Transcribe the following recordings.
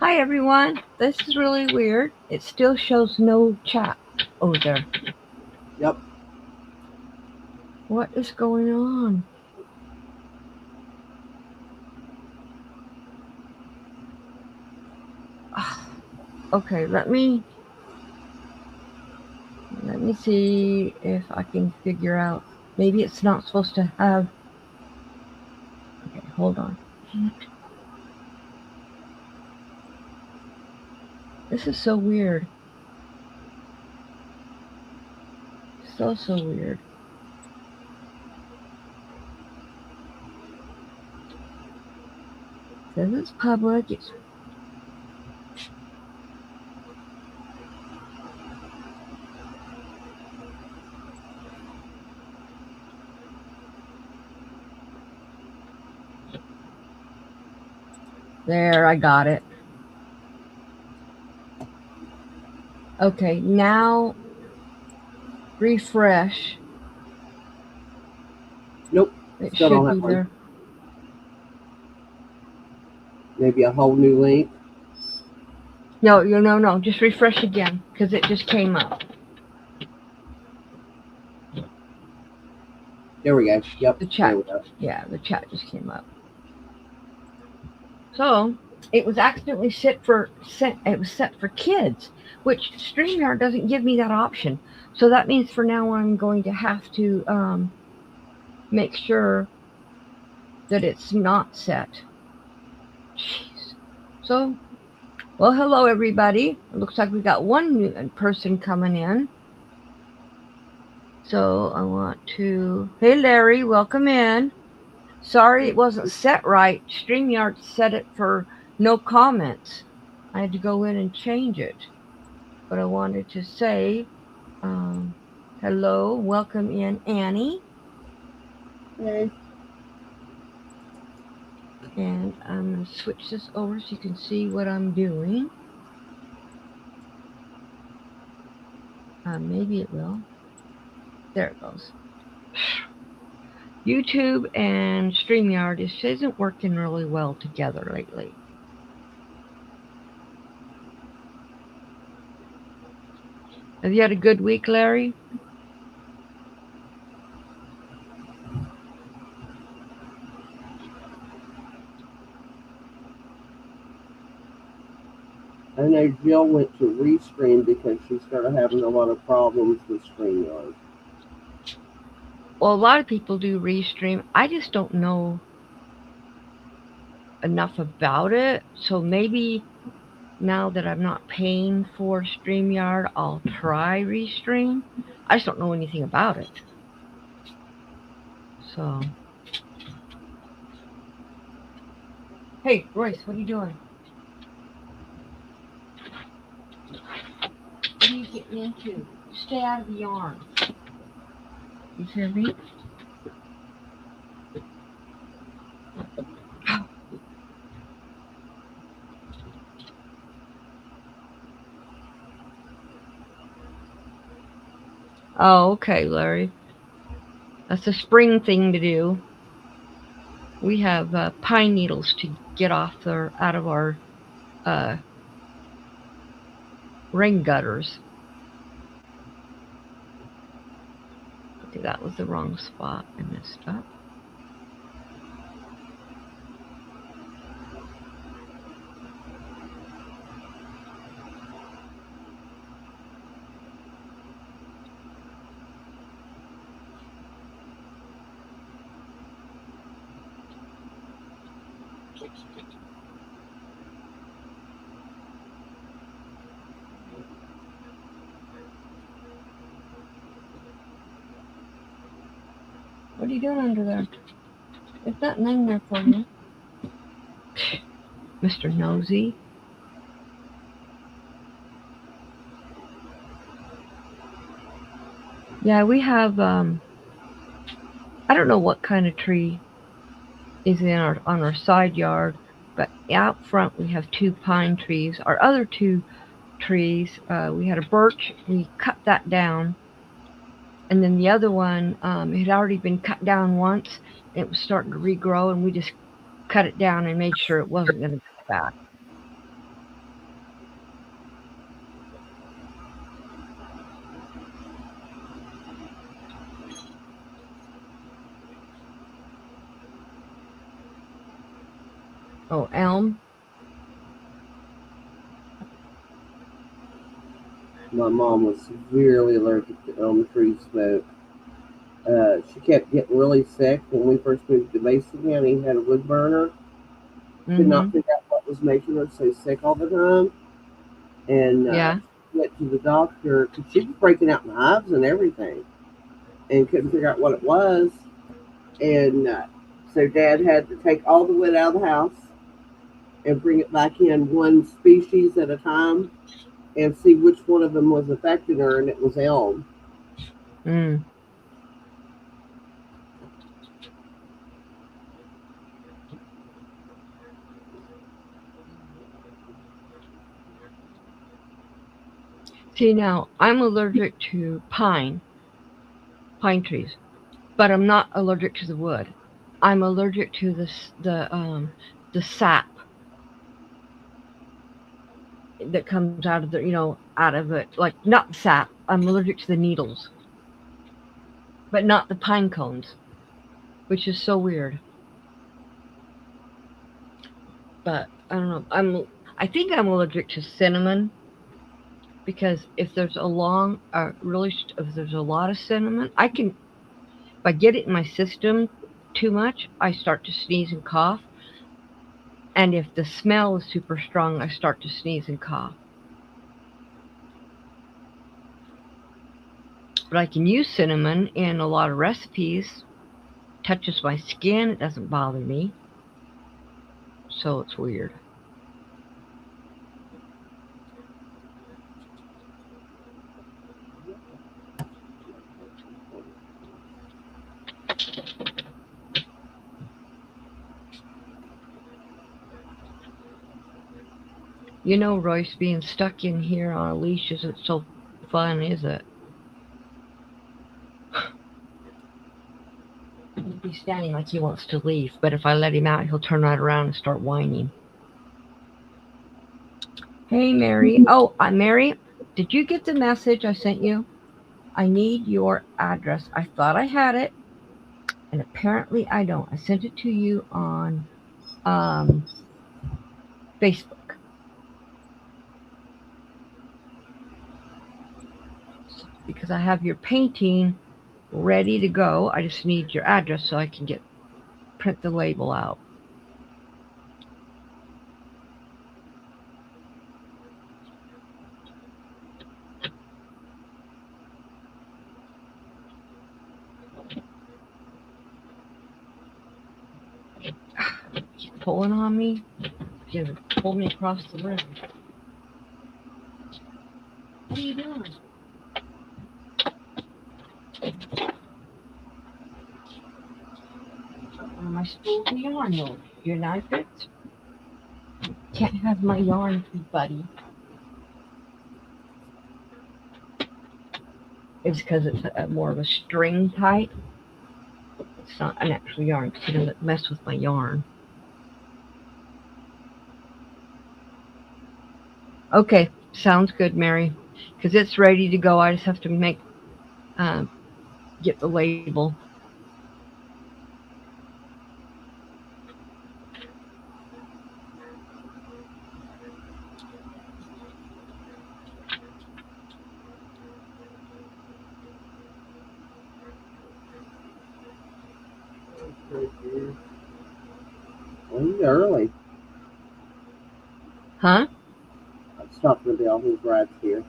Hi everyone. This is really weird. It still shows no chat over there. Yep. What is going on? Okay, let me see if I can figure out. Maybe it's not supposed to have. Okay, hold on. This is so weird. So weird. It says it's public. It's there. I got it. Okay, now refresh. Nope. It Still should don't be have one. there. Maybe a whole new link. No. Just refresh again because it just came up. There we go. Yep. The There chat. we go. Yeah, the chat just came up. So it was accidentally it was set for kids, which StreamYard doesn't give me that option. So that means for now I'm going to have to make sure that it's not set. Jeez. So, well, hello everybody. It looks like we got one new person coming in. So I want to. Hey Larry, welcome in. Sorry it wasn't set right. StreamYard set it for no comments. I had to go in and change it. But I wanted to say um, hello, welcome in Annie. Hey. And I'm going to switch this over so you can see what I'm doing. Maybe it will. There it goes. YouTube and StreamYard isn't working really well together lately. Have you had a good week, Larry? I know Jill went to Restream because she started having a lot of problems with StreamYard. Well, a lot of people do Restream. I just don't know enough about it. So maybe now that I'm not paying for StreamYard, I'll try Restream. I just don't know anything about it. So, hey, Royce, what are you doing? What are you getting into? Stay out of the yarn. You hear me? Oh, okay, Larry. That's a spring thing to do. We have pine needles to get out of our uh, rain gutters. Okay, that was the wrong spot. I messed up. What are you doing under there? There's nothing in there for you. Mr. Nosy. Yeah, we have I don't know what kind of tree is on our side yard, but out front we have two pine trees. Our other two trees, we had a birch. We cut that down, and then the other one it had already been cut down once. It was starting to regrow, and we just cut it down and made sure it wasn't going to go back. Oh, elm. My mom was severely allergic to elm tree smoke. She kept getting really sick when we first moved to Mason County. Had a wood burner. Could not Mm-hmm. figure out what was making her so sick all the time. And Yeah. she went to the doctor because she was breaking out in hives and everything, and couldn't figure out what it was. And so Dad had to take all the wood out of the house and bring it back in one species at a time and see which one of them was affecting her, and it was elm. Mm. See, now I'm allergic to pine trees, but I'm not allergic to the wood. I'm allergic to the sap that comes out of out of it. Like not the sap. I'm allergic to the needles, but not the pine cones, which is so weird. But I don't know. I think I'm allergic to cinnamon because if there's if there's a lot of cinnamon, if I get it in my system too much, I start to sneeze and cough. And if the smell is super strong, I start to sneeze and cough. But I can use cinnamon in a lot of recipes. Touches my skin, it doesn't bother me. So it's weird. Royce, being stuck in here on a leash isn't so fun, is it? He'd be standing like he wants to leave, but if I let him out, he'll turn right around and start whining. Hey, Mary. Oh, Mary, did you get the message I sent you? I need your address. I thought I had it, and apparently I don't. I sent it to you on um, Facebook because I have your painting ready to go. I just need your address so I can print the label out. He's pulling on me. He's gonna pull me across the room. What are you doing? My spool of yarn, your knife it. Can't have my yarn, buddy. It's because it's more of a string type. It's not an actual yarn because he doesn't mess with my yarn. Okay, sounds good, Mary. Because it's ready to go. I just have to um, get the label. Well, he's early. Huh? I'm stopping the bill. He's right here.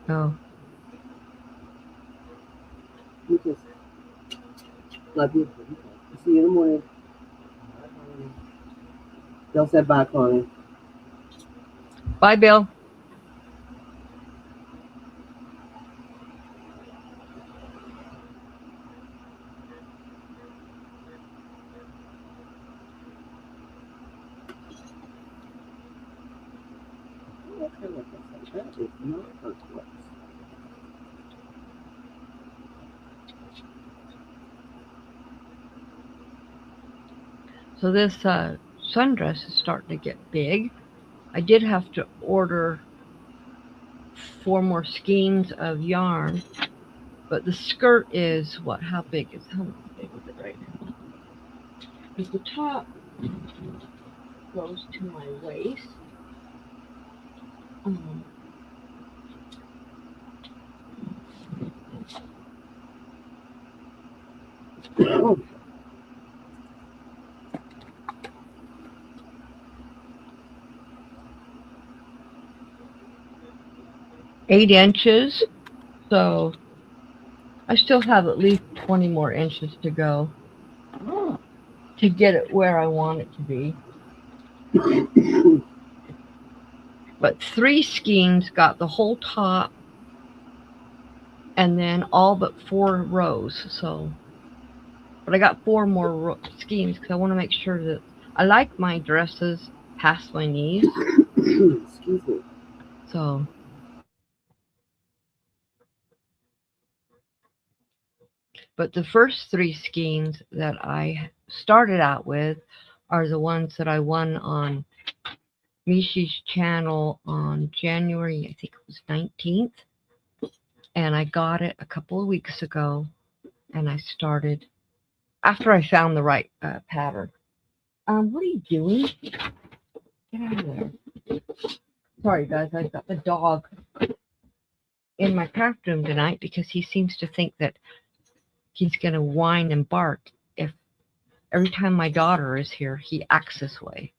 Oh. He just love you. See you in the morning. Bill said bye, Connie. Bye, Bill. That is not her place. So this sundress is starting to get big. I did have to order 4 more skeins of yarn, but the skirt is what? How big is it right now? Because the top goes to my waist. Um, 8 inches. So I still have at least 20 more inches to go to get it where I want it to be. But 3 skeins got the whole top and then all but 4 rows. So, but I got 4 more skeins because I want to make sure that I like my dresses past my knees. Excuse me. So, but the first 3 skeins that I started out with are the ones that I won on Mishi's channel on January, I think it was 19th. And I got it a couple of weeks ago. And I started after I found the right pattern. What are you doing? Get out of there. Sorry, guys. I've got the dog in my craft room tonight because he seems to think that he's going to whine and bark if every time my daughter is here, he acts this way.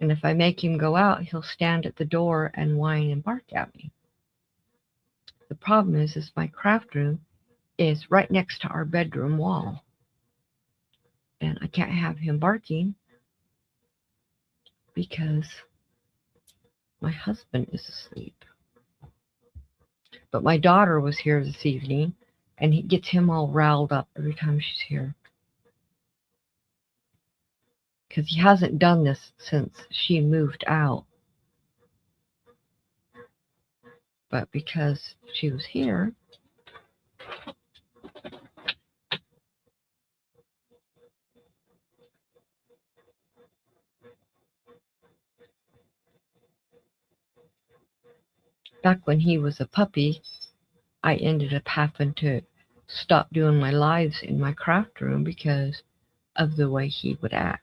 And if I make him go out, he'll stand at the door and whine and bark at me. The problem is my craft room is right next to our bedroom wall. And I can't have him barking because my husband is asleep. But my daughter was here this evening, and he gets him all riled up every time she's here. Because he hasn't done this since she moved out. But because she was here, back when he was a puppy, I ended up having to stop doing my lives in my craft room because of the way he would act.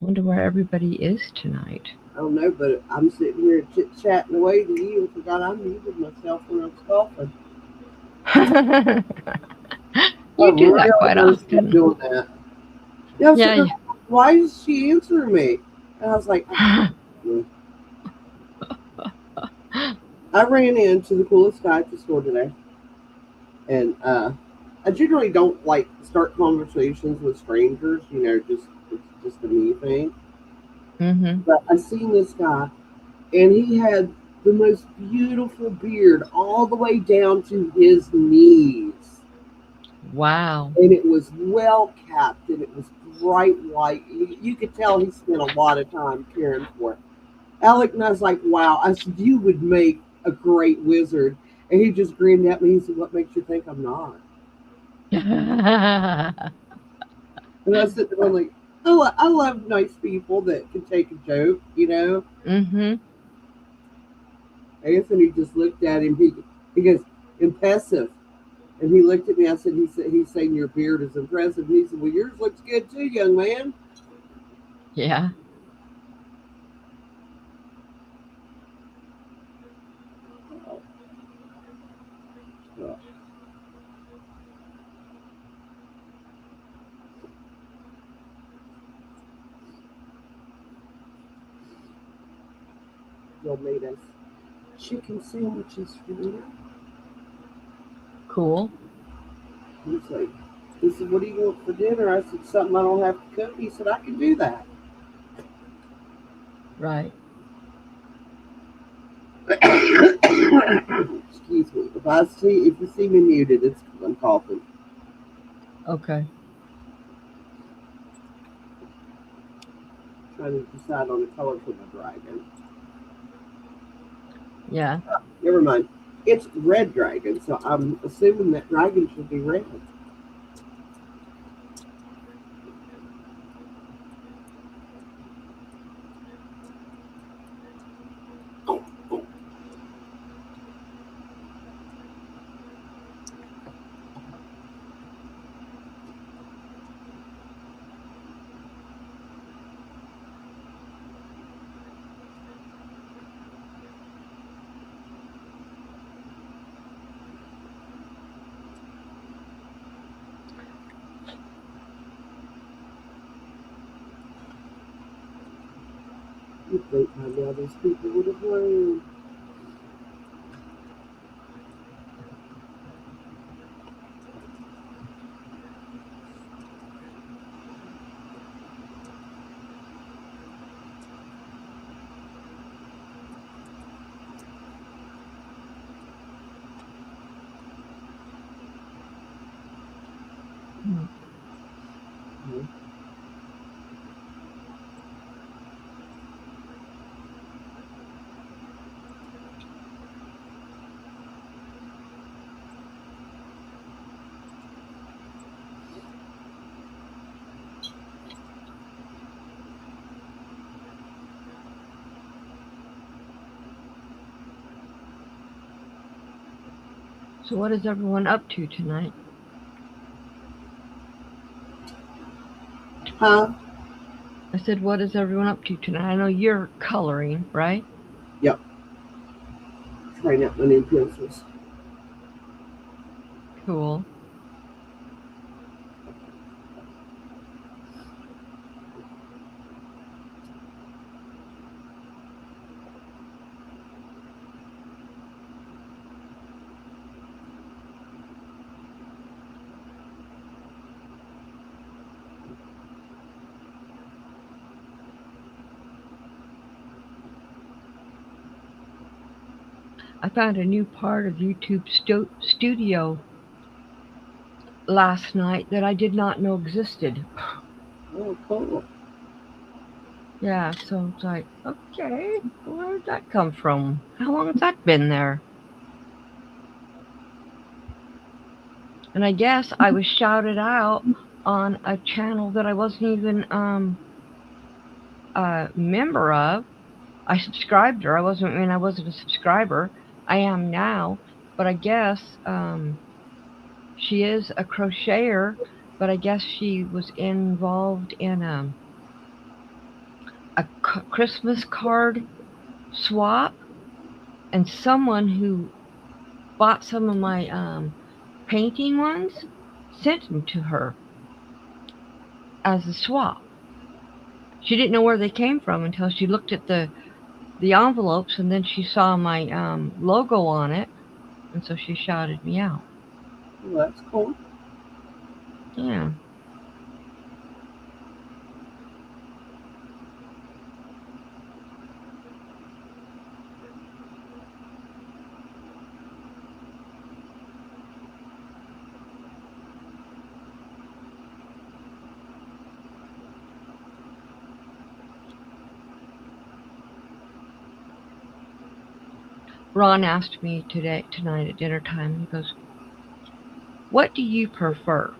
Wonder where everybody is tonight. I don't know, but I'm sitting here chit-chatting away to you and forgot I muted myself when I was coughing. You do that quite often. Doing that. Yeah, why is she answering me? And I was like, I ran into the coolest guy at the store today. And I generally don't like start conversations with strangers, it's just a me thing. Mm-hmm. But I seen this guy, and he had the most beautiful beard all the way down to his knees. Wow. And it was well capped, and it was bright white. You could tell he spent a lot of time caring for it. Alec and I was like, wow. I said, you would make a great wizard. And he just grinned at me. He said, what makes you think I'm not? And I said, I'm like, I love nice people that can take a joke, Mm-hmm. Anthony just looked at him. He goes, impressive. And he looked at me. I said, he's saying your beard is impressive. And he said, well, yours looks good too, young man. Yeah. Y'all made us chicken sandwiches for dinner. Cool. He said, what do you want for dinner? I said, something I don't have to cook. He said, I can do that. Right. Excuse me. If you see me muted, it's because I'm coughing. Okay. Trying to decide on the color for the dragon. Yeah. Never mind. It's red dragon, so I'm assuming that dragon should be red. You think by now these people would have learned. So what is everyone up to tonight? Huh? I said, what is everyone up to tonight? I know you're coloring, right? Yep. Trying out my new pencils. Cool. I found a new part of YouTube Studio last night that I did not know existed. Oh, cool. Yeah, so it's like, okay, where did that come from? How long has that been there? And I guess I was shouted out on a channel that I wasn't even a member of. I subscribed her. I wasn't a subscriber. I am now, but I guess she is a crocheter. But I guess she was involved in a Christmas card swap, and someone who bought some of my painting ones sent them to her as a swap. She didn't know where they came from until she looked at the envelopes, and then she saw my logo on it, and so she shouted me out. Well, that's cool. Yeah. Ron asked me tonight at dinner time. He goes, "What do you prefer,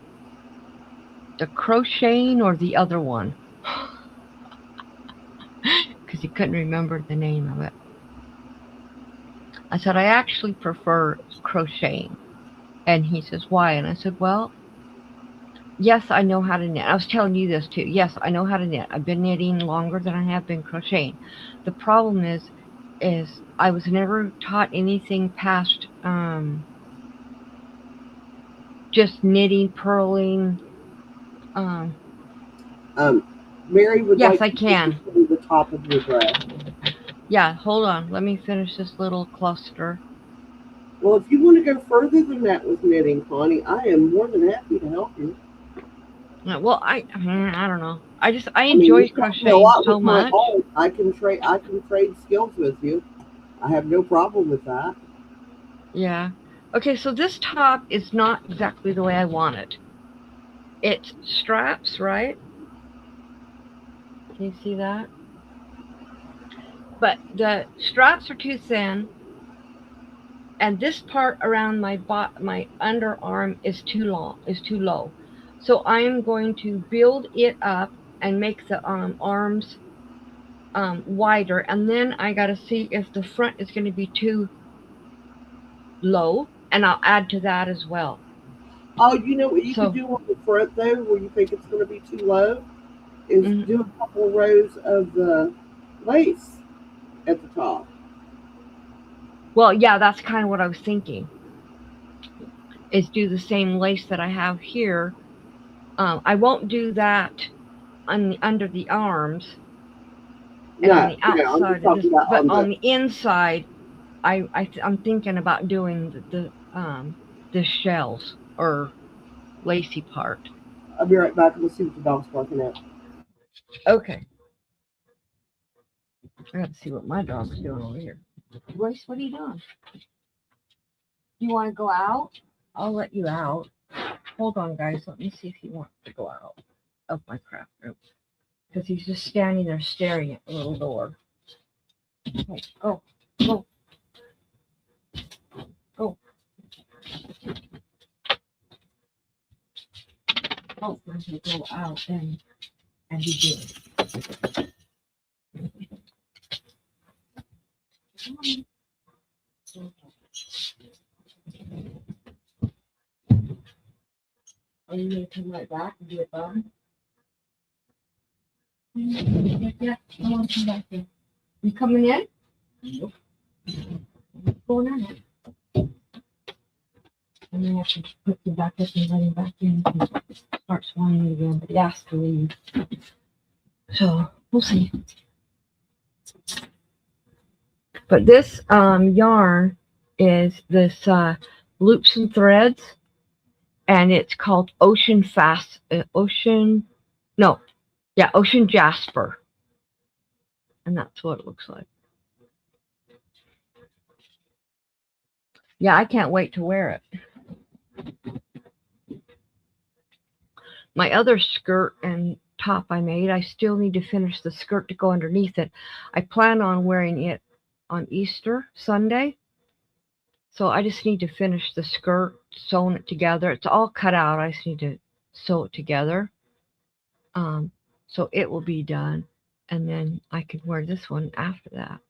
the crocheting or the other one?" Because he couldn't remember the name of it. I said, "I actually prefer crocheting." And he says, "Why?" And I said, "Well, yes, I know how to knit. I was telling you this too. Yes, I know how to knit. I've been knitting longer than I have been crocheting. The problem is I was never taught anything past just knitting, purling. Um, Um, Mary would yes, like I to see can. the top of your dress. Yeah, hold on. Let me finish this little cluster. Well, if you want to go further than that with knitting, Connie, I am more than happy to help you. Well, I don't know. I I mean, enjoy you've helped me a crocheting lot so with my much. art. I can trade skills with you. I have no problem with that. Yeah. Okay, so this top is not exactly the way I want it. It's straps, right? Can you see that? But the straps are too thin, and this part around my underarm is too long, is too low. So I am going to build it up and make the arms wider, and then I got to see if the front is going to be too low, and I'll add to that as well. Oh, you know what you could So, do on the front though, where you think it's going to be too low, is mm, do a couple rows of the lace at the top. well, yeah, that's kind of what I was thinking. Is do the same lace that I have here. I won't do that under the arms. and on No, the no, I'm just outside of this, talking about but on on the. the inside, I'm thinking about doing the shells or lacy part. I'll be right back. We'll see what the dog's barking at. Okay. I got to see what my dog's doing over here. Royce, what are you doing? You want to go out? I'll let you out. Hold on, guys. Let me see if he wants to go out of my craft room. Because he's just standing there staring at the little door. Okay, go, go, go. Oh, I'm going to go out and be good. Are you going to come right back and do it done? Yeah, come on, come back here. You coming in? Nope. What's going on? And then I have to put you back up and let him back in and start swinging again, but he has to leave. So we'll see. But this yarn is this loops and threads, and it's called Ocean Jasper, and that's what it looks like. Yeah, I can't wait to wear it. My other skirt and top I made, I still need to finish the skirt to go underneath it. I plan on wearing it on Easter Sunday. So I just need to finish the skirt, sewing it together. It's all cut out. I just need to sew it together. So it will be done. And then I can wear this one after that.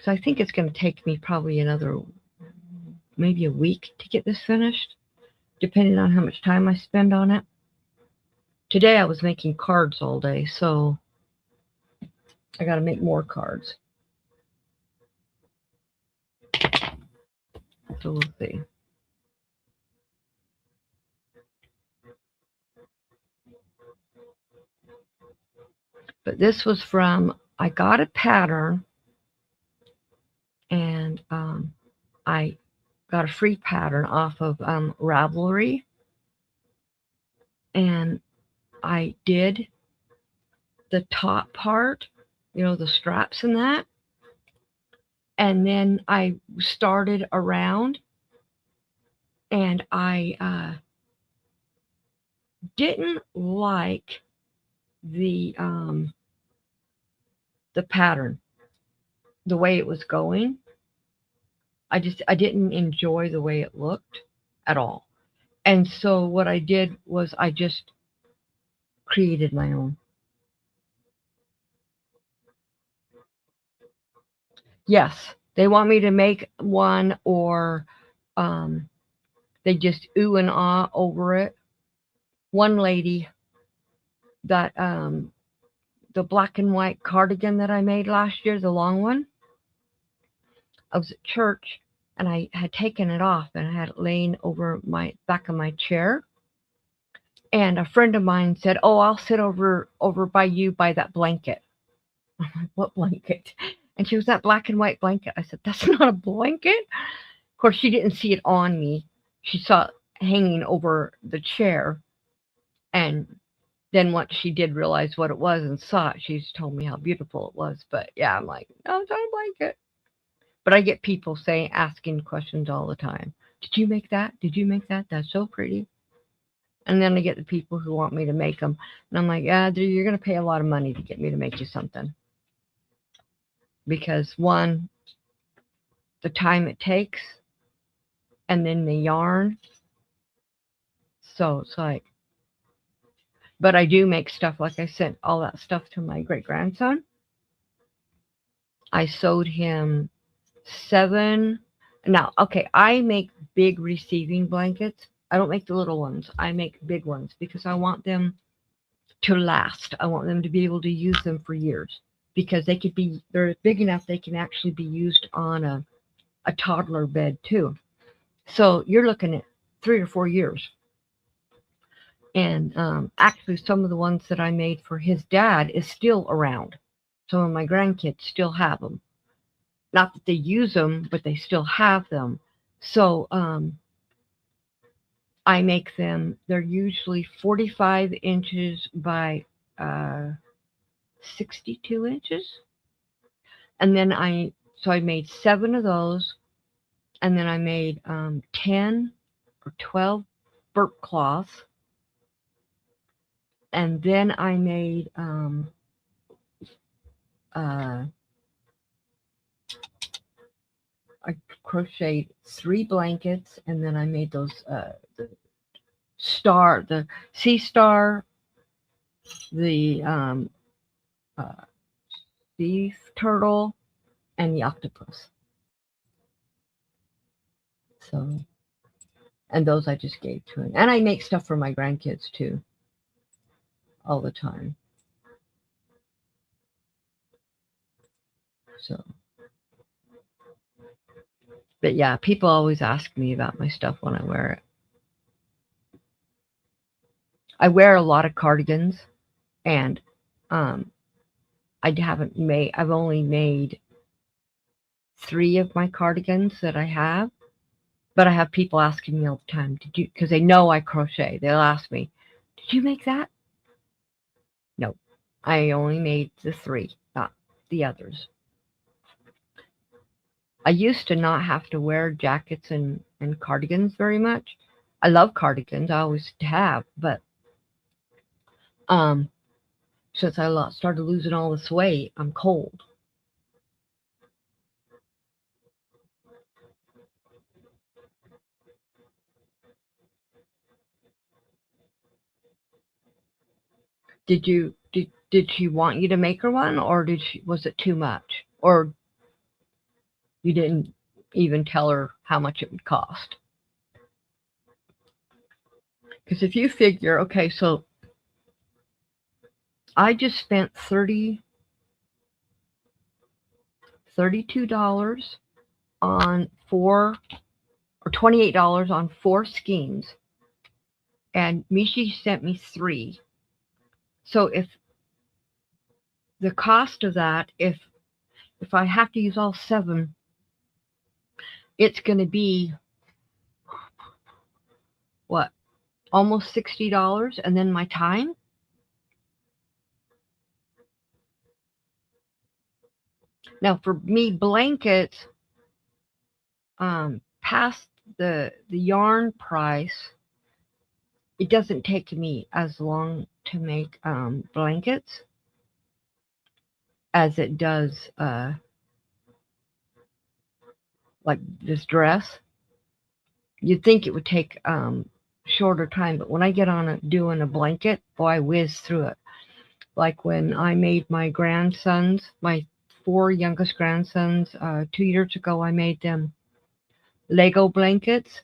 So I think it's going to take me probably maybe a week to get this finished, depending on how much time I spend on it. Today I was making cards all day, so I got to make more cards. So we'll see. But this was I got a pattern, and I got a free pattern off of Ravelry, and I did the top part, the straps and that, and then I started around, and I didn't like the pattern, the way it was going. I didn't enjoy the way it looked at all. And so what I did was I just created my own. Yes, they want me to make one, or they just ooh and ah over it. One lady that the black and white cardigan that I made last year, the long one, I was at church and I had taken it off and I had it laying over my back of my chair. And a friend of mine said, "Oh, I'll sit over by you by that blanket." I'm like, "What blanket?" And she was, "That black and white blanket." I said, "That's not a blanket." Of course, she didn't see it on me. She saw it hanging over the chair. And then once she did realize what it was and saw it, she's told me how beautiful it was. But yeah, I'm like, "No, it's not a blanket." But I get people asking questions all the time. "Did you make that? Did you make that? That's so pretty." And then I get the people who want me to make them. And I'm like, "Yeah, you're going to pay a lot of money to get me to make you something." Because one, the time it takes, and then the yarn. So it's like, but I do make stuff. Like I sent all that stuff to my great-grandson. I sewed him 7. Now, okay, I make big receiving blankets. I don't make the little ones. I make big ones because I want them to last. I want them to be able to use them for years, because they're big enough they can actually be used on a toddler bed too. So you're looking at 3 or 4 years. And actually, some of the ones that I made for his dad is still around. Some of my grandkids still have them. Not that they use them, but they still have them. So I make them. They're usually 45 inches by 62 inches. And then I made 7 of those, and then I made 10 or 12 burp cloths, and then I made uh, I crocheted 3 blankets, and then I made those the sea star, the uh, sea turtle, and the octopus. So, and those I just gave to him, and I make stuff for my grandkids too, all the time. So, but yeah, people always ask me about my stuff when I wear it. I wear a lot of cardigans, and I've only made 3 of my cardigans that I have, but I have people asking me all the time, because they know I crochet. They'll ask me, did you make that? No, I only made the 3, not the others. I used to not have to wear jackets and cardigans very much. I love cardigans, I always have, but since I started losing all this weight, I'm cold. Did she want you to make her one, or was it too much, or you didn't even tell her how much it would cost? Because if you figure, okay, so I just spent $32 on 4, or $28 on 4 skeins, and Mishi sent me 3. So if the cost of that, if I have to use all 7, it's going to be what, almost $60, and then my time. Now for me, blankets, past the yarn price, it doesn't take me as long to make blankets as it does like this dress. You'd think it would take shorter time, but when I get on doing a blanket, boy, I whiz through it. Like when I made my 4 youngest grandsons, 2 years ago, I made them Lego blankets.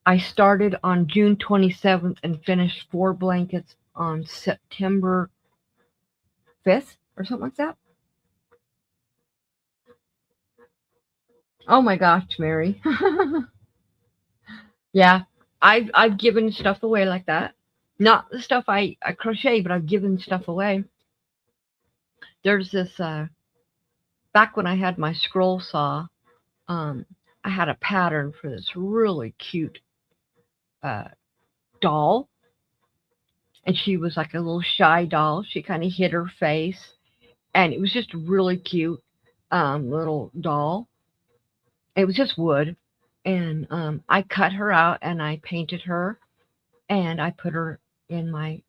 I started on June 27th and finished 4 blankets on September 5th or something like that. Oh my gosh, Mary. Yeah, I've given stuff away like that. Not the stuff I crochet, but I've given stuff away. There's this back when I had my scroll saw, I had a pattern for this really cute doll, and she was like a little shy doll. She kind of hid her face, and it was just a really cute little doll. It was just wood, and I cut her out and I painted her, and I put her in my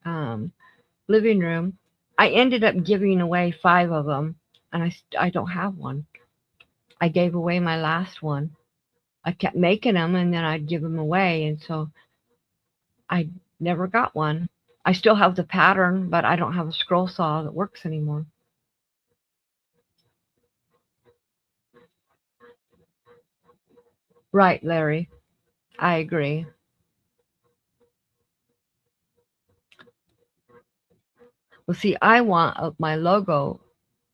living room. I ended up giving away 5 of them, and I don't have one. I gave away my last one. I kept making them, and then I'd give them away, and so I never got one. I still have the pattern, but I don't have a scroll saw that works anymore. Right, Larry. I agree. Well, see, I want my logo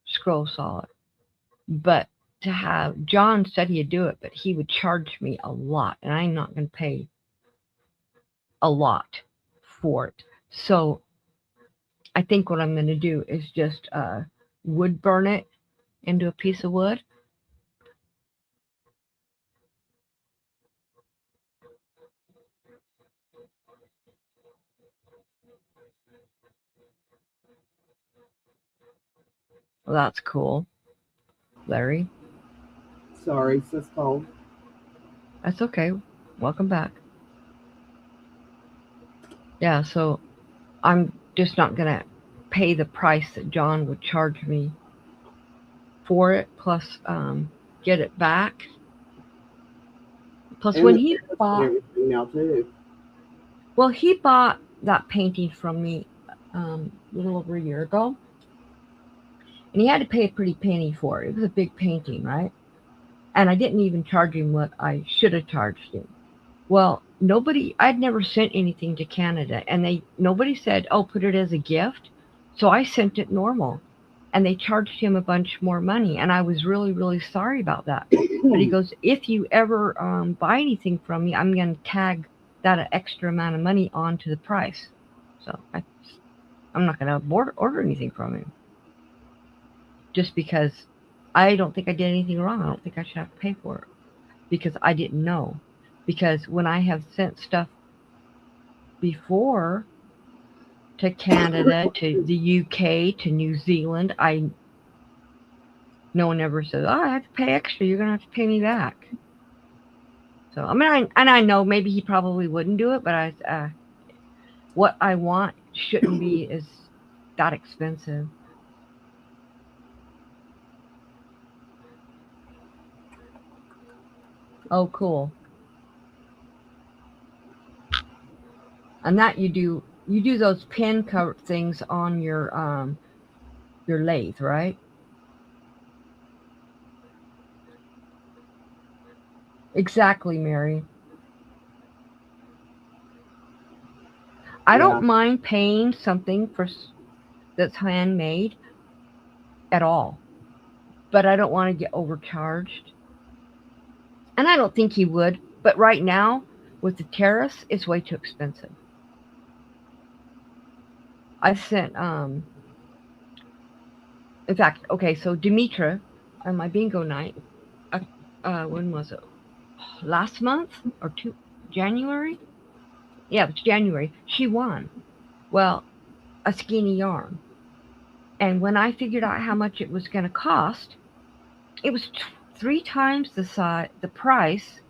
scroll saw, but to have John said he'd do it, but he would charge me a lot, and I'm not going to pay a lot for it. So I think what I'm going to do is just wood burn it into a piece of wood. Well, that's cool, Larry. Sorry, sis phone. That's okay. Welcome back. Yeah, so I'm just not going to pay the price that John would charge me for it, plus get it back. Plus, And when the he tariffs and bought, everything now too. well, he bought that painting from me a little over a year ago, and he had to pay a pretty penny for it. It was a big painting, right? And I didn't even charge him what I should have charged him. Well, I'd never sent anything to Canada, and nobody said, "Oh, put it as a gift." So I sent it normal, and they charged him a bunch more money, and I was really, really sorry about that. But he goes, "If you ever buy anything from me, I'm going to tag that extra amount of money onto the price." So I'm not going to order anything from him just because I don't think I did anything wrong. I don't think I should have to pay for it because I didn't know. Because when I have sent stuff before to Canada, to the UK, to New Zealand, no one ever says, "Oh, I have to pay extra. You're gonna have to pay me back." So I mean, I know maybe he probably wouldn't do it, but what I want shouldn't be is that expensive. Oh, cool. And that you do those pin cover things on your lathe, right? Exactly, Mary. I Yeah. don't mind paying something that's handmade at all, but I don't want to get overcharged. And I don't think he would. But right now, with the tariffs, it's way too expensive. I sent, in fact, okay, so Demetra on my bingo night, uh, when was it? Last month or January? Yeah, it was January. She won. Well, a skinny yarn. And when I figured out how much it was going to cost, it was three times the price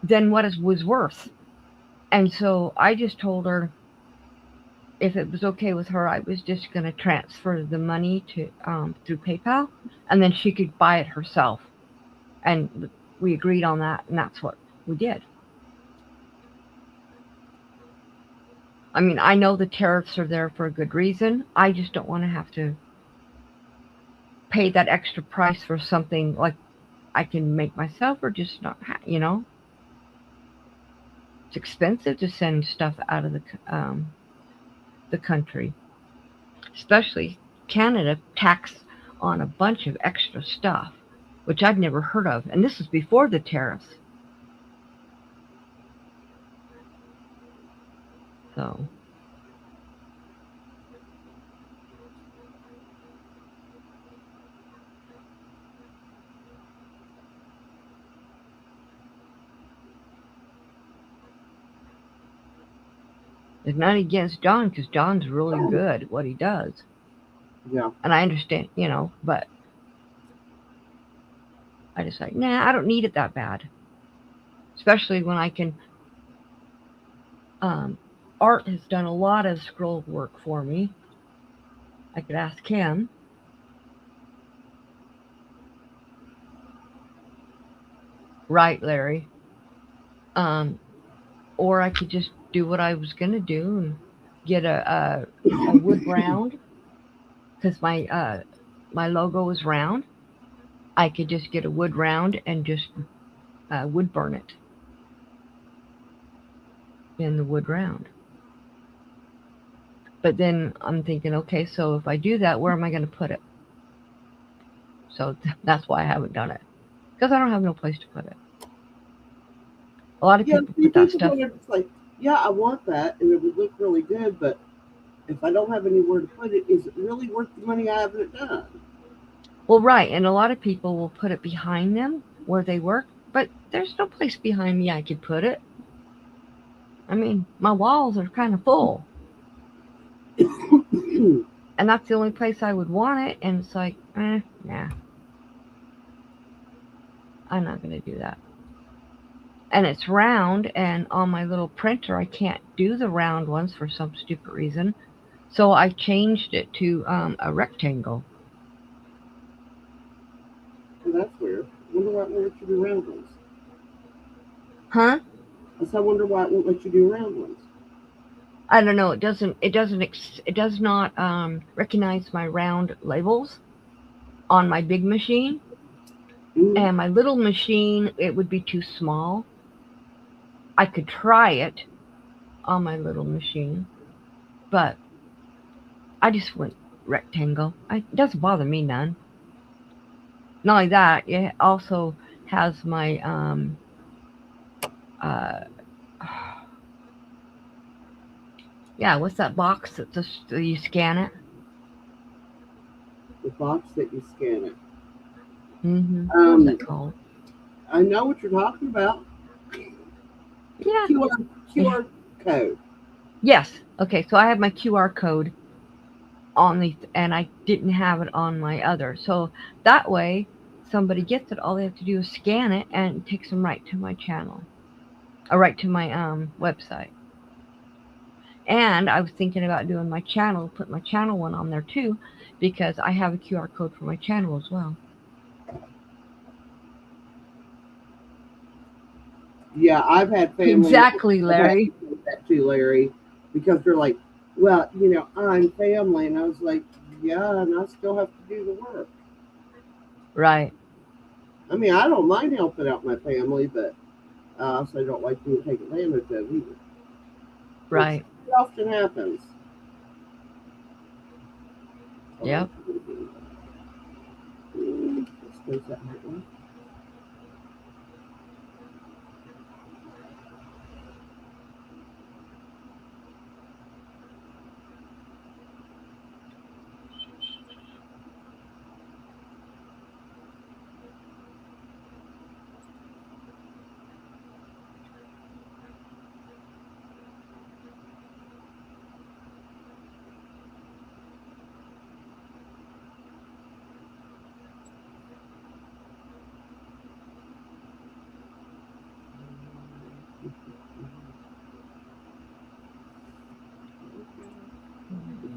than what it was worth. And so I just told her if it was okay with her, I was just going to transfer the money to through PayPal, and then she could buy it herself. And we agreed on that, and that's what we did. I mean, I know the tariffs are there for a good reason. I just don't want to have to pay that extra price for something like I can make myself, or just not. It's expensive to send stuff out of the country, especially Canada tax on a bunch of extra stuff, which I'd never heard of. And this is before the tariffs. So it's not against John because John's really good at what he does. Yeah. And I understand, but I just like, nah, I don't need it that bad. Especially when I can, um, Art has done a lot of scroll work for me. I could ask him. Right, Larry. Um, or I could just do what I was going to do and get a wood round because my logo is round. I could just get a wood round and just wood burn it in the wood round. But then I'm thinking, okay, so if I do that, where am I going to put it? So that's why I haven't done it because I don't have no place to put it. A lot of Yeah. people See, put that people stuff. don't ever say. Yeah, I want that, and it would look really good. But if I don't have anywhere to put it, is it really worth the money I haven't done? Well, right, and a lot of people will put it behind them where they work, but there's no place behind me I could put it. I mean, my walls are kind of full, and that's the only place I would want it. And it's like, nah, I'm not gonna do that. And it's round, and on my little printer, I can't do the round ones for some stupid reason. So I changed it to a rectangle. Well, that's weird. I wonder why it won't let you do round ones. Huh? I wonder why it won't let you do round ones. I don't know. It does not recognize my round labels on my big machine, Mm. and my little machine it would be too small. I could try it on my little machine, but I just went rectangle. It doesn't bother me none. Not only that, it also has my uh yeah, what's that box that just you scan it? The box that you scan it. What is Um, that called? I know what you're talking about. Yeah. QR code. Yes. Okay, so I have my QR code on the and I didn't have it on my other. So that way somebody gets it, all they have to do is scan it and it takes them right to my channel. Or right to my website. And I was thinking about doing my channel, put my channel one on there too, because I have a QR code for my channel as well. Yeah, I've had family. Exactly, I've had Larry. people say that too, Larry, because they're like, "Well, I'm family," and I was like, "Yeah, and I still have to do the work." Right, I mean, I don't mind helping out my family, but I also don't like being taken advantage of either, which right. often happens. Hold on. Yep. Let's close that right now.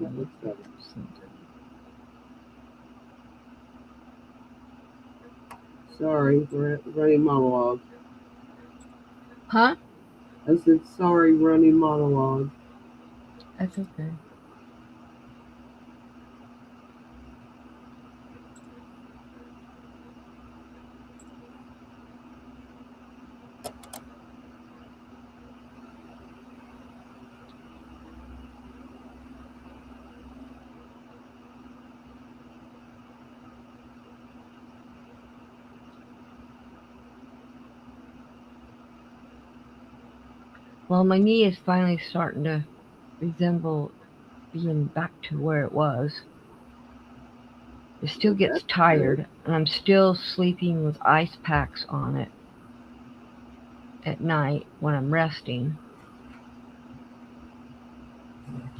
That looks better. Sorry, running monologue. Huh? I said sorry, running monologue. That's okay. Well, my knee is finally starting to resemble being back to where it was. It still Well, gets that's good. tired, and I'm still sleeping with ice packs on it at night when I'm resting.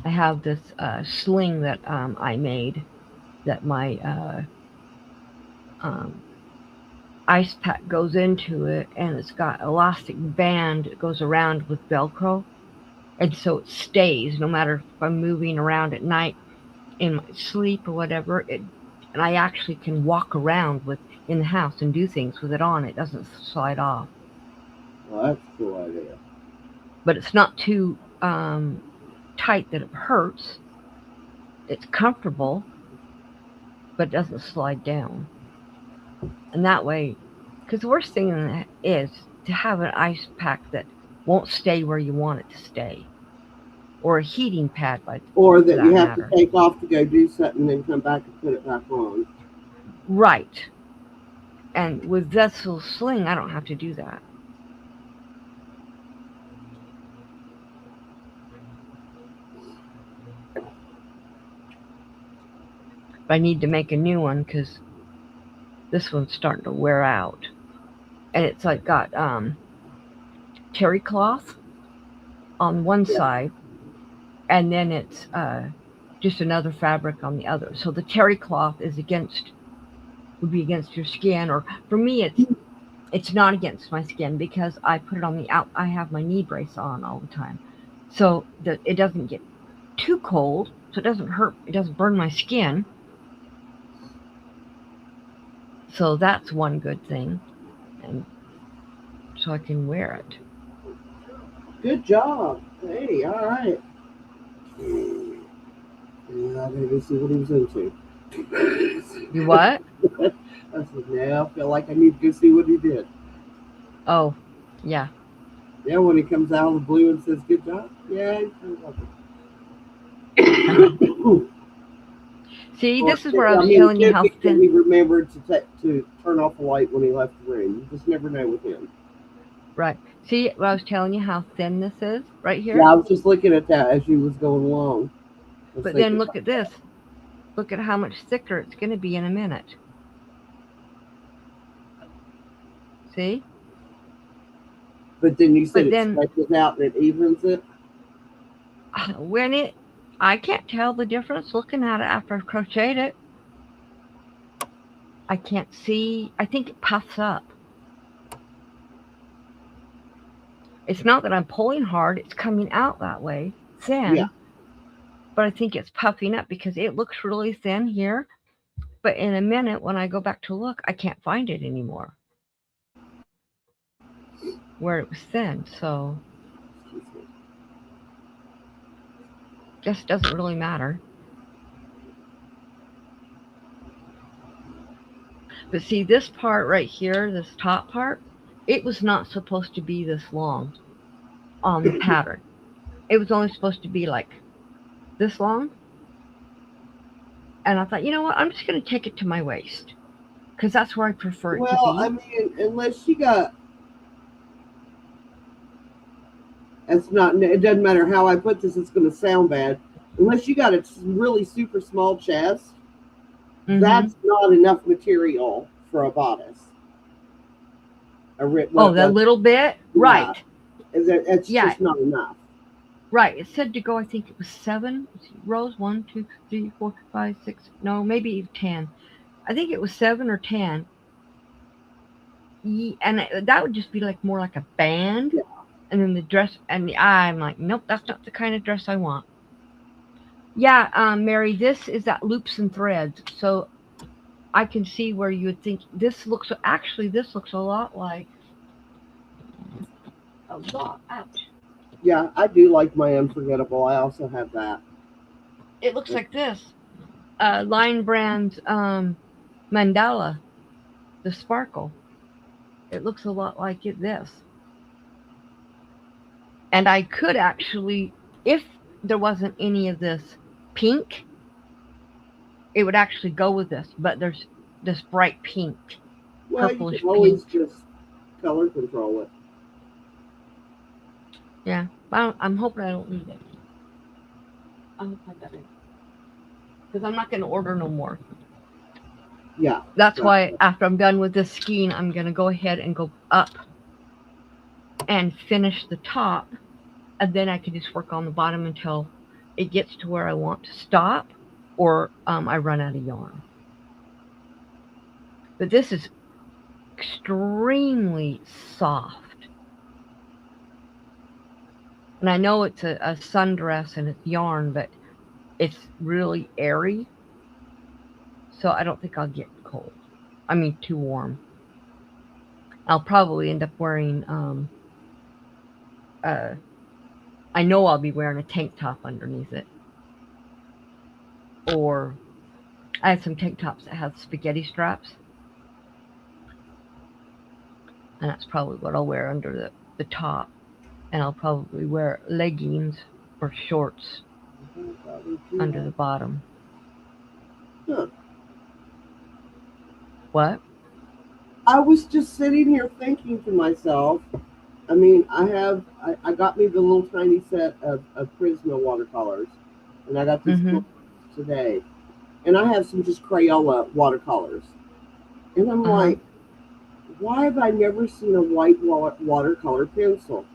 I have this sling that I made that my um, ice pack goes into it, and it's got elastic band that goes around with Velcro, and so it stays no matter if I'm moving around at night in my sleep or whatever. And I actually can walk around with in the house and do things with it on. It doesn't slide off, Well, that's a cool idea. but it's not too tight that it hurts. It's comfortable, but it doesn't slide down. And that way, because the worst thing is to have an ice pack that won't stay where you want it to stay, or a heating pad, Or for that that you have to matter. take off to go do something and then come back and put it back on. Right. And with Vessel's sling, I don't have to do that. But I need to make a new one because this one's starting to wear out. And it's like got terry cloth on one Yeah. side, and then it's just another fabric on the other. So the terry cloth is against would be against your skin, or for me it's not against my skin because I put it on the out. I have my knee brace on all the time, so that it doesn't get too cold, so it doesn't hurt. It doesn't burn my skin. So that's one good thing, and so I can wear it. Good job. Hey, all right. Yeah, I gotta go see what he was into. You what? I said, now I feel like I need to go see what he did. Oh, yeah. Yeah, when he comes out of the blue and says, good job. Yeah, See, or, this is where I I was mean, telling you it how could be that thin. he remembered to turn off the light when he left the room. You just never know with him. Right. See, where I was telling you how thin this is right Yeah, here. I was just looking at that as you was going along. I was But thinking then look about at that. this. Look at how much thicker it's going to be in a minute. See? But then you said But it then stretches out and it evens it. when it, I can't tell the difference looking at it after I've crocheted it. I can't see. I think it puffs up. It's not that I'm pulling hard, it's coming out that way, Yeah. thin, but I think it's puffing up because it looks really thin here. But in a minute, when I go back to look, I can't find it anymore where it was thin. So, just doesn't really matter. But see, this part right here, this top part, it was not supposed to be this long on the pattern. It was only supposed to be like this long. And I thought, you know what? I'm just going to take it to my waist because that's where I prefer it to Well, I be. mean, unless you got, it's not, it doesn't matter how I put this, it's going to sound bad. Unless you got a really super small chest, Mm-hmm. that's not enough material for a bodice. What Oh, it that was, little bit? Right. yeah, it's Yeah, just not enough. right. It said to go, I think it was seven rows. One, two, three, four, five, six. No, maybe 10. I think it was 7 or 10. And that would just be like more like a band. Yeah. And then the dress, and I'm like, nope, that's not the kind of dress I want. Yeah, Mary, this is that loops and threads. So I can see where you would think this looks, actually, this looks a lot like, ouch. Yeah, I do like my unforgettable. I also have that. It looks like this. Line Brand's mandala, the sparkle. It looks a lot like this. And I could actually, if there wasn't any of this pink, it would actually go with this. But there's this bright pink, Well, you purplish can pink. always just color control it. Yeah, I'm hoping I don't need it. I hope I got it. Because I'm not going to order no more. Yeah. That's Right. why after I'm done with this skein, I'm going to go ahead and go up and finish the top. And then I can just work on the bottom until it gets to where I want to stop or I run out of yarn. But this is extremely soft. And I know it's a sundress and it's yarn, but it's really airy. So I don't think I'll get cold. I mean, too warm. I'll probably end up wearing, uh, I know I'll be wearing a tank top underneath it. Or I have some tank tops that have spaghetti straps. And that's probably what I'll wear under the top. And I'll probably wear leggings or shorts under the bottom. Huh. What? I was just sitting here thinking to myself. I mean, I got me the little tiny set of Prisma watercolors, and I got these Mm-hmm. today. and I have some just Crayola watercolors. And I'm Uh-huh. like, why have I never seen a white watercolor pencil?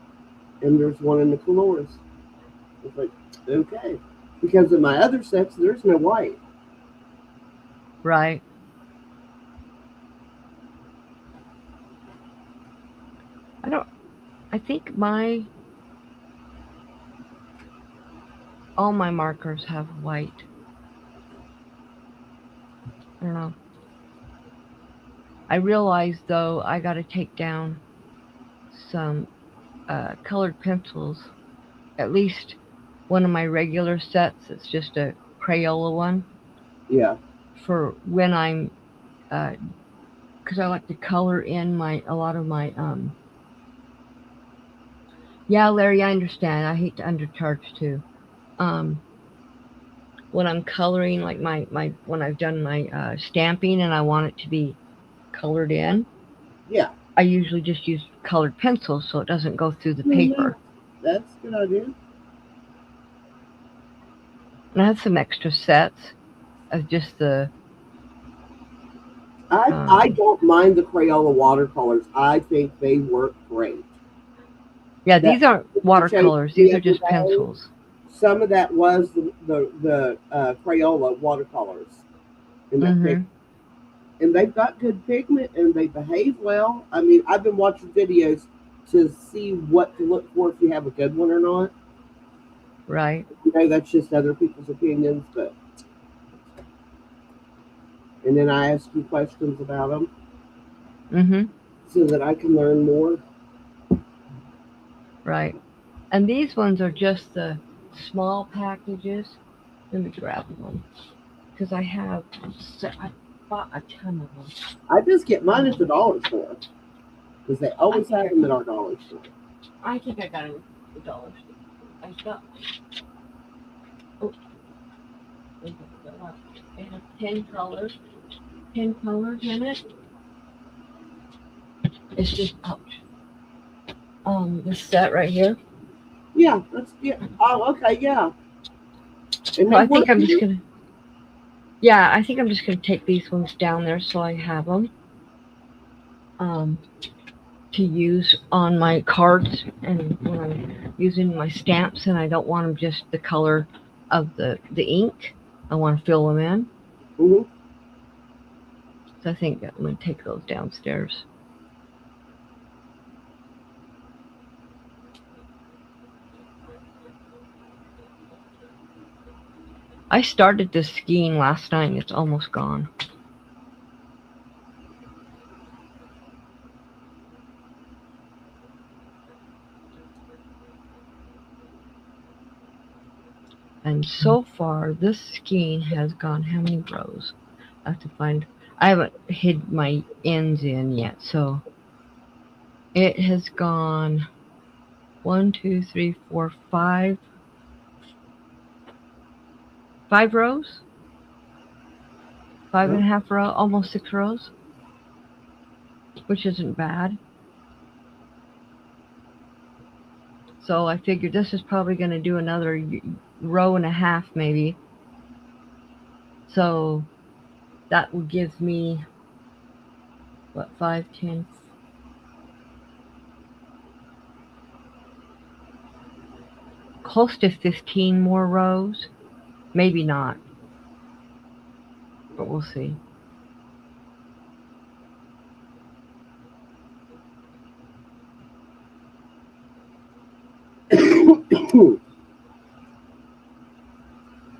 And there's one in the Colors. It's like, okay. Because in my other sets, there's no white. Right. I don't I think my all my markers have white. I don't know. I realize though I got to take down some colored pencils. At least one of my regular sets. It's just a Crayola one Yeah. for when I'm because I like to color in my a lot of my yeah, Larry, I understand. I hate to undercharge too. Um, when I'm coloring, like my when I've done my stamping and I want it to be colored in, Yeah. I usually just use colored pencils so it doesn't go through the Mm-hmm. paper. That's a good idea. And I have some extra sets of just the I um, don't mind the Crayola watercolors. I think they work great. yeah, That these aren't I showed watercolors; you these the are other just day, pencils. some of that was the Crayola watercolors in that picture. Mm-hmm. And they've got good pigment and they behave well. I mean, I've been watching videos to see what to look for if you have a good one or not. Right. That's just other people's opinions, but and then I ask you questions about them Mm-hmm. so that I can learn more. Right. And these ones are just the small packages. Let me grab one because I bought a ton of them. I just get mine at the Um, dollar store because they I always think have I them at our dollar store. I think I got them at the dollar store. I got oh, they have 10 colors. 10 colors in it. It's just ouch. This set right here. Yeah, that's yeah. Oh, okay, yeah. And So they I work think I'm just here. gonna yeah I think I'm just gonna take these ones down there so I have them um to use on my cards and when I'm using my stamps and I don't want them just the color of the ink. I want to fill them in. Hmm. So I think I'm gonna take those downstairs. I started this skiing last night and it's almost gone. And so far, this skein has gone how many rows? I have to find. I haven't hid my ends in yet, so it has gone one, two, three, four, five rows, five Yeah. and a half row, almost 6 rows, which isn't bad. So I figured this is probably going to do another row and a half, maybe. So that would give me what 5, 10, close to 15 more rows. Maybe not, but we'll see.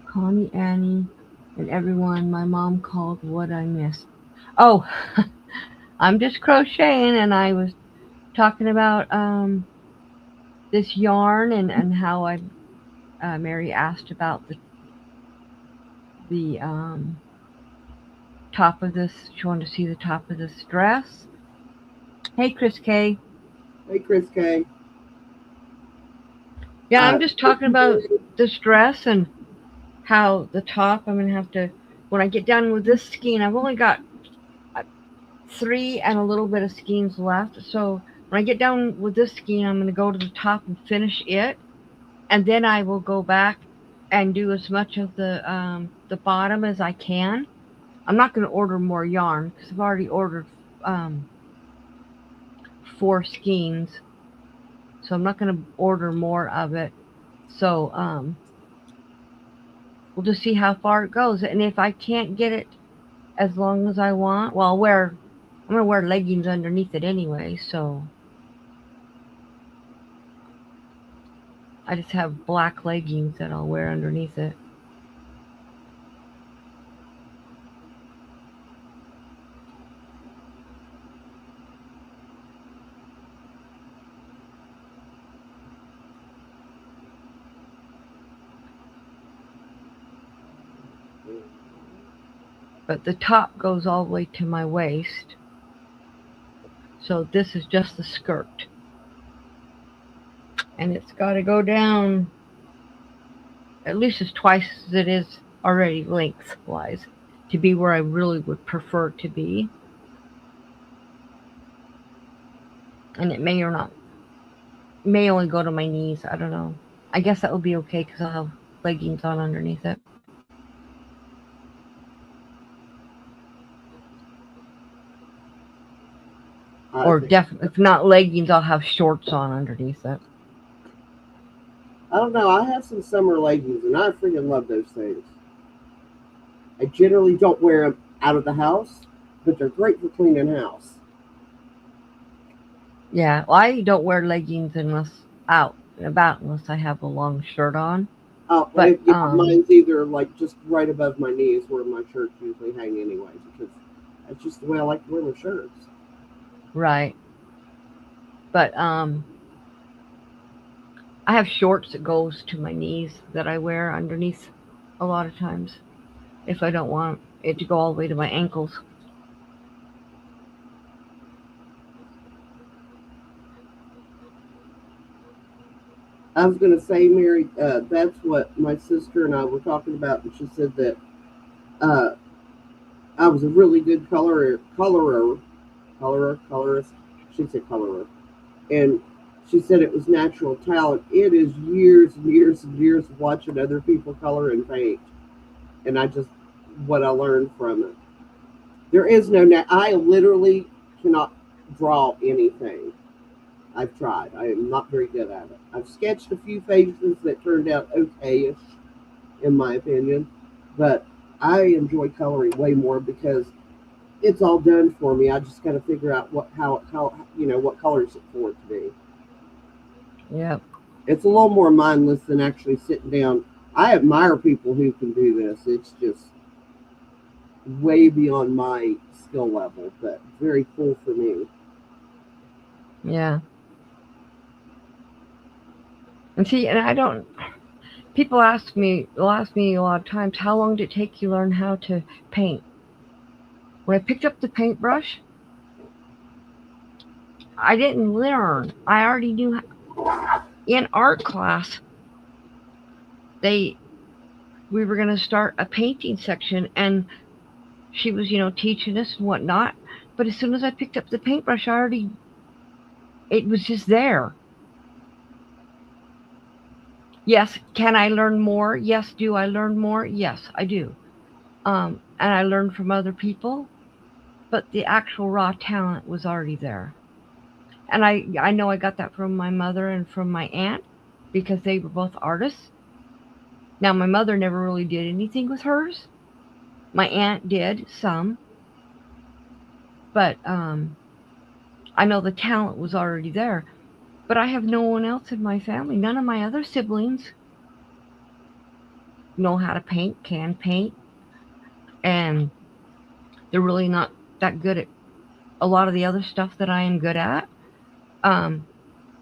Connie, Annie, and everyone. My mom called what I missed. Oh, I'm just crocheting, and I was talking about this yarn and how I Mary asked about the top of this. She wanted to see the top of this dress. Hey, Chris K. Hey, Chris K. Yeah, I'm just If talking you about do, this dress and how the top. I'm gonna have to when I get done with this skein. I've only got 3 and a little bit of skeins left. So when I get down with this skein, I'm going to go to the top and finish it, and then I will go back and do as much of the bottom as I can. I'm not going to order more yarn because I've already ordered um, 4 skeins, so I'm not going to order more of it. So we'll just see how far it goes, and if I can't get it as long as I want, well, I'm gonna wear leggings underneath it anyway, so I just have black leggings that I'll wear underneath it. But the top goes all the way to my waist, so this is just the skirt, and it's got to go down at least as twice as it is already lengthwise to be where I really would prefer to be. And it may or not, may only go to my knees. I don't know. I guess that would be okay because I'll have leggings on underneath it. I Or think definitely, if not leggings, I'll have shorts on underneath it. I don't know. I have some summer leggings, and I freaking love those things. I generally don't wear them out of the house, but they're great for cleaning house. Yeah, well, I don't wear leggings unless out and about unless I have a long shirt on. Oh, But yeah, mine's either like just right above my knees where my shirts usually hang anyway, because that's just the way I like to wear my shirts. right. But I have shorts that goes to my knees that I wear underneath a lot of times if I don't want it to go all the way to my ankles. I was going to say, Mary, that's what my sister and I were talking about, and she said that uh, I was a really good colorist. She said colorer, and she said it was natural talent. It is years and years and years of watching other people color and paint, and I just what I learned from it. There is no. I literally cannot draw anything. I've tried. I am not very good at it. I've sketched a few faces that turned out okay-ish, in my opinion, but I enjoy coloring way more because it's all done for me. I just got to figure out how what colors it for it to be. Yep. It's a little more mindless than actually sitting down. I admire people who can do this. It's just way beyond my skill level, but very cool for me. Yeah. And see, and I don't. People ask me, will ask me a lot of times, how long did it take you to learn how to paint? When I picked up the paintbrush, I didn't learn. I already knew. In art class, they we were going to start a painting section, and she was, teaching us and whatnot. But as soon as I picked up the paintbrush, it was just there. Yes, can I learn more? Yes, do I learn more? Yes, I do. And I learned from other people, but the actual raw talent was already there. And I know I got that from my mother and from my aunt because they were both artists. Now my mother never really did anything with hers. My aunt did some, but I know the talent was already there. But I have no one else in my family. None of my other siblings know how to paint, can paint, and they're really not that good at a lot of the other stuff that I am good at. Um,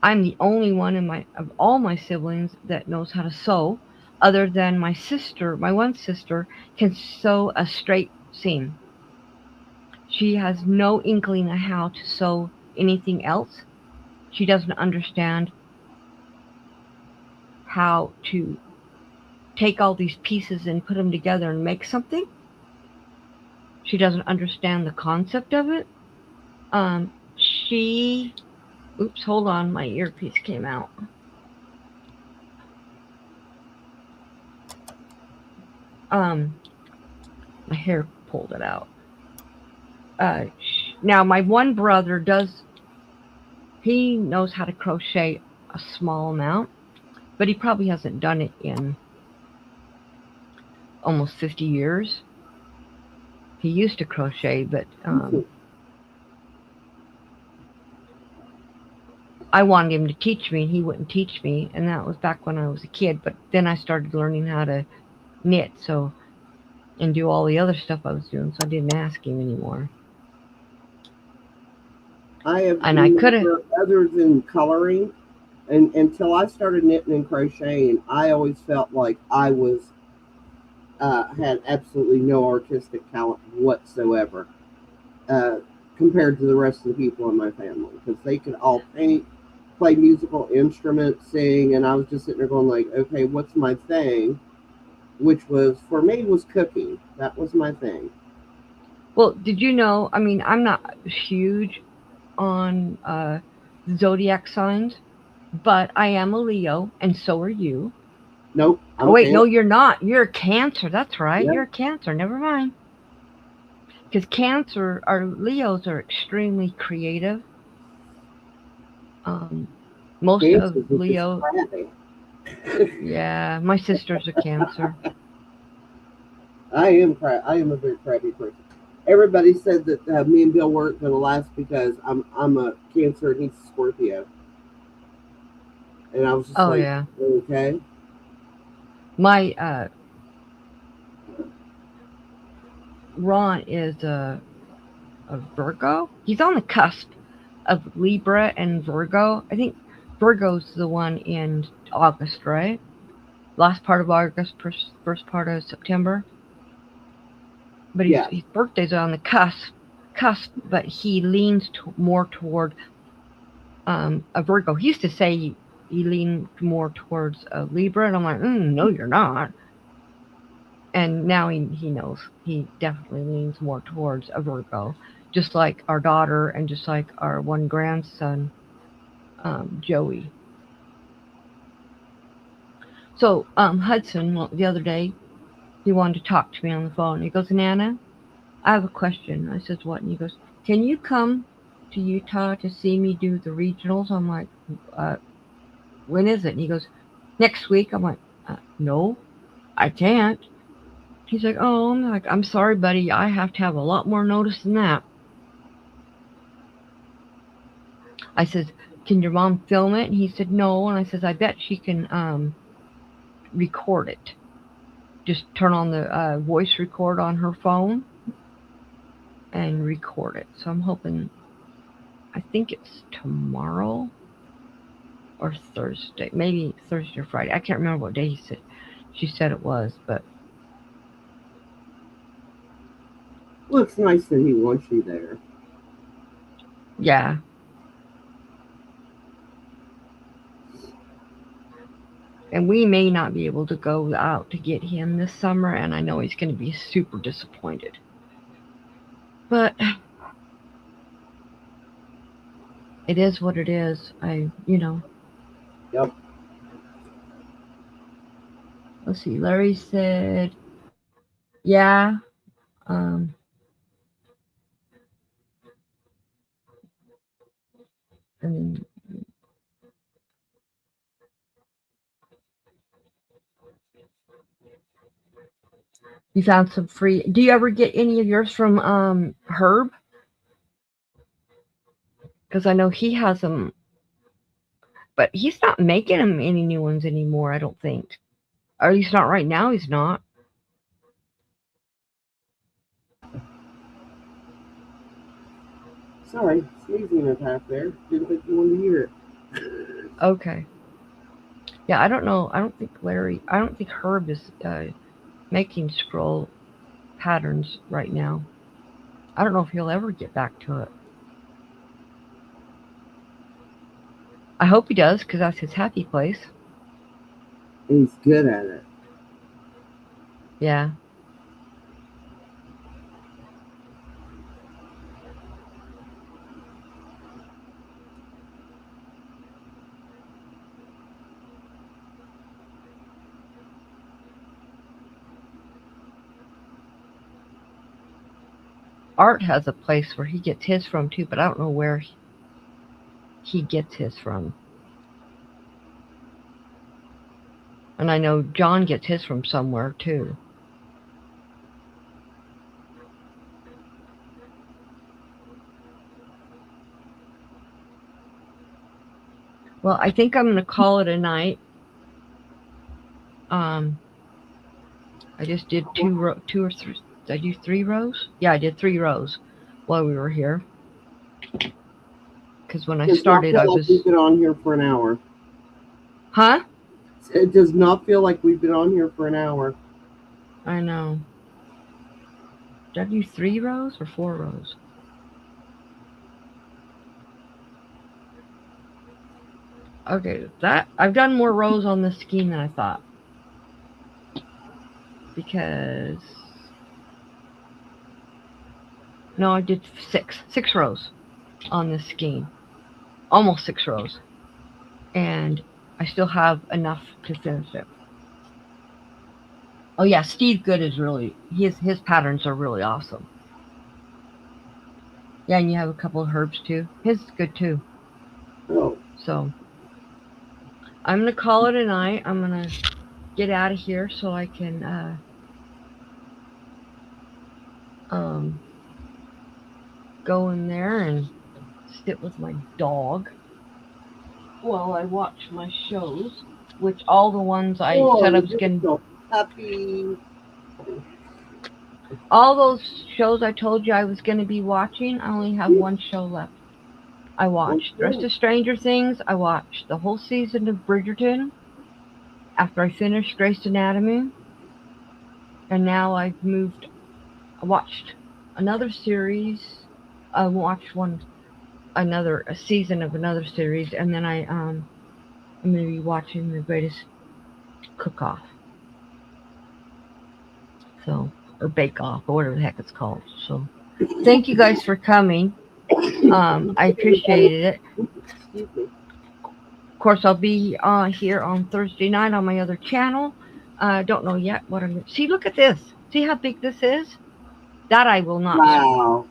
I'm the only one in my of all my siblings that knows how to sew, other than my sister. My one sister can sew a straight seam. She has no inkling of how to sew anything else. She doesn't understand how to take all these pieces and put them together and make something. She doesn't understand the concept of it. Um, she, oops, hold on, my earpiece came out. Um, my hair pulled it out. Now my one brother does. He knows how to crochet a small amount, but he probably hasn't done it in almost 50 years. He used to crochet, but I wanted him to teach me, and he wouldn't teach me, and that was back when I was a kid. But then I started learning how to knit, so and do all the other stuff I was doing, so I didn't ask him anymore. I have And I couldn't. never, other than coloring, and until I started knitting and crocheting, I always felt like I was had absolutely no artistic talent whatsoever uh, compared to the rest of the people in my family because they could all paint, play musical instruments, sing, and I was just sitting there going like, okay, what's my thing? Which was for me was cooking. That was my thing. Well, did you know? I mean, I'm not huge on zodiac signs, but I am a Leo, and so are you. Nope, Oh, I'm wait, no, can't. you're not. You're a Cancer. That's right. Yep. You're a Cancer. Never mind. Because Cancer, our Leos are extremely creative. Um, most of Cancers are just Leo, crabby. yeah, my sister's a Cancer. I am a very crabby person. Everybody said that me and Bill weren't going to last because I'm a Cancer and he's a Scorpio, and I was just Oh like, yeah, okay, my Ron is a Virgo. He's on the cusp of Libra and Virgo. I think Virgo's the one in August, right? Last part of August, first part of September. But yeah, his birthday's on the cusp. But he leans more toward a Virgo. He used to say he leaned more towards a Libra, and I'm like, no, you're not. And now he knows he definitely leans more towards a Virgo, just like our daughter and just like our one grandson, Joey. So Hudson, well, the other day, he wanted to talk to me on the phone. He goes, Nana, I have a question. I says, what? And he goes, can you come to Utah to see me do the regionals? I'm like, uh, when is it? And he goes, next week. I'm like, no, I can't. He's like, oh, I'm like, I'm sorry, buddy. I have to have a lot more notice than that. I says, can your mom film it? And he said, no. And I says, I bet she can record it. Just turn on the voice record on her phone and record it. So I'm hoping, I think it's tomorrow or Thursday, maybe Thursday or Friday. I can't remember what day she said it was, but well, it's nice that he wants you there. yeah. And we may not be able to go out to get him this summer, and I know he's going to be super disappointed. But it is what it is. Yep. Let's see. Larry said, yeah. Um, and you found some free. Do you ever get any of yours from Herb? Because I know he has them, but he's not making them any new ones anymore. I don't think, or at least not right now. He's not. Sorry, sneezing attack there. Didn't think you wanted to hear it. Okay. Yeah, I don't know. I don't think Larry. I don't think Herb is making scroll patterns right now. I don't know if he'll ever get back to it. I hope he does, because that's his happy place. He's good at it. Yeah. Art has a place where he gets his from too, but I don't know where he gets his from. And I know John gets his from somewhere too. Well, I think I'm going to call it a night. Um, I just did two or three. Did I do 3 rows? Yeah, I did 3 rows while we were here. Because when I It does not started, feel I like was. we've been on here for an hour. Huh? It does not feel like we've been on here for an hour. I know. Did I do 3 rows or 4 rows? Okay, that I've done more rows on this scheme than I thought. Because no, I did 6 rows on this scheme. Almost 6 rows. And I still have enough to finish it. Oh yeah, Steve Good is really his patterns are really awesome. Yeah, and you have a couple of herbs too. His is good too. Oh, So I'm gonna call it a night. I'm gonna get out of here so I can um go in there and sit with my dog while I watch my shows, which all the ones I said I was you're gonna, so happy. all those shows I told you I was gonna be watching, I only have one show left. I What's watched the rest that? of Stranger Things. I watched the whole season of Bridgerton after I finished Grey's Anatomy, and now I've moved. I watched another series. I watched another a season of another series, and then I'm gonna be watching the Greatest Cook Off. So, or Bake Off, or whatever the heck it's called. So, thank you guys for coming. I appreciated it. Excuse me. Of course, I'll be here on Thursday night on my other channel. I don't know yet what I'm. See, look at this. See how big this is? That I will not. Wow.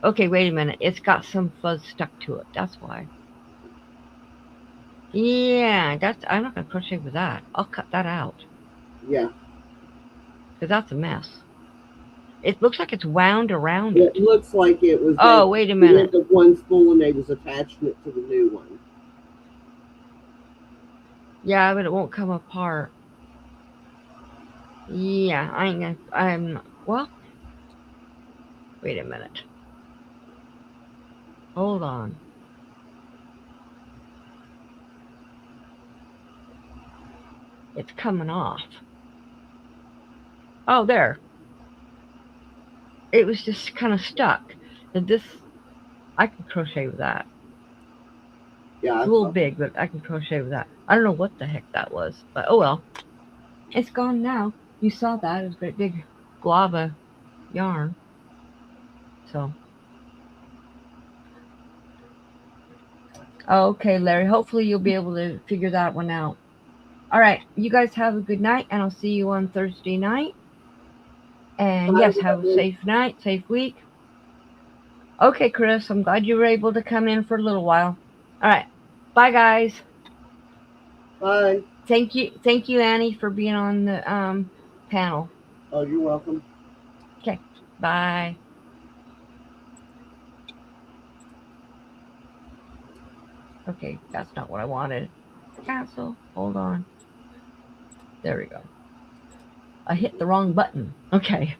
Okay, wait a minute. It's got some fuzz stuck to it. That's why. Yeah, that's. I'm not gonna crochet with that. I'll cut that out Yeah. because that's a mess. It looks like it's wound around It it. looks like it was at Oh, wait a the minute. end of one spool and they was attaching it to the new one. Yeah, but it won't come apart. Yeah, I ain't gonna. I'm not. Well, wait a minute. Hold on. It's coming off. Oh, there. It was just kind of stuck. And this, I can crochet with that. Yeah, It's I a little saw. big, but I can crochet with that. I don't know what the heck that was, but oh well. It's gone now. You saw that. It was a great big guava yarn. So, okay, Larry. Hopefully you'll be able to figure that one out. All right. You guys have a good night, and I'll see you on Thursday night. And Bye, yes, have a Robin. safe night, safe week. Okay, Chris, I'm glad you were able to come in for a little while. All right. Bye, guys. Bye. Thank you, Annie, for being on the panel. Oh, you're welcome. Okay. Bye. Okay, that's not what I wanted. Cancel. Hold on. There we go. I hit the wrong button. Okay.